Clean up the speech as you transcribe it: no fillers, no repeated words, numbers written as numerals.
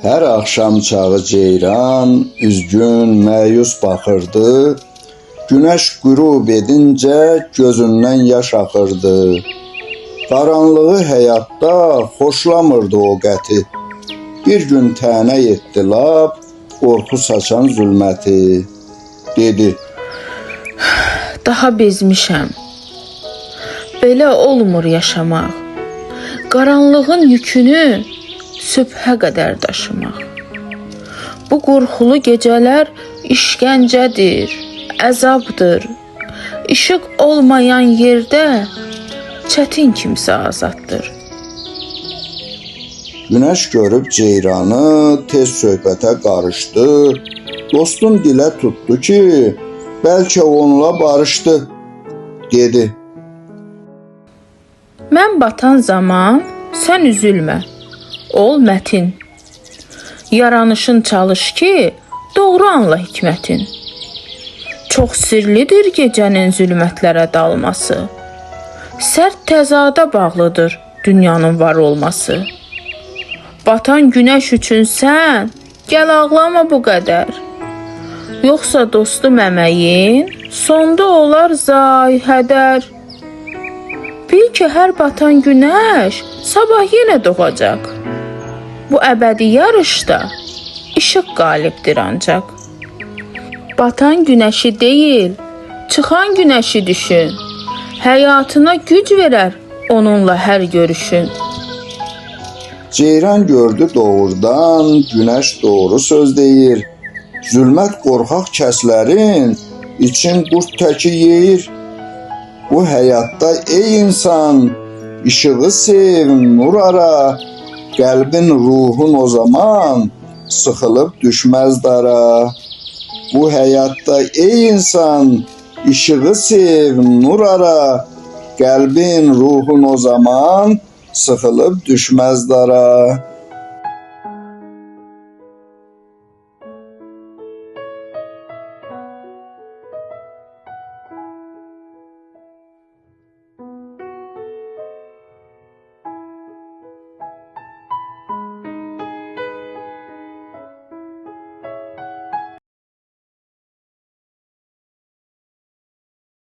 Hər axşam çağı ceyran üzgün, məyus baxırdı. Günəş qürub edincə gözündən yaş axırdı. Qaranlığı həyatda xoşlamırdı o qəti. Bir gün tənə etdi lap, qorxu saçan zülməti. Dedi: Daha bezmişəm. Belə olmur yaşamaq. Qaranlığın yükünü sübhə qədər daşımaq. Bu qorxulu gecələr işgəncədir, əzabdır. İşıq olmayan yerdə çətin kimsə azaddır. Günəş görüb ceyranı tez söhbətə qarışdı. Dostun dilə tutdu ki, bəlkə onunla barışdı. Dedi: Mən batan zaman sən üzülmə. Ol mətin. Yaranışın çalış ki, doğru anla hikmətin. Çox sirlidir gecənin zülmətlərə dalması. Sərt təzada bağlıdır dünyanın var olması. Batan günəş üçün sən gəl ağlama bu qədər. Yoxsa dostum əməyin sonda olar zay hədər. Bil ki, hər batan günəş sabah yenə doğacaq. Bu əbədi yarışda işıq qalibdir ancaq. Batan günəşi deyil, çıxan günəşi düşün. Həyatına güc verər onunla hər görüşün. Ceyran gördü doğrudan, günəş doğru söz deyir. Zülmət qorxaq kəslərin için qurd təki yeyir. Bu həyatda ey insan, işığı sev, nur ara. Qəlbin, ruhun o zaman sıxılıb düşməz dara. Bu həyatda ey insan, işığı sev, nur ara. Qəlbin, ruhun o zaman sıxılıb düşməz dara.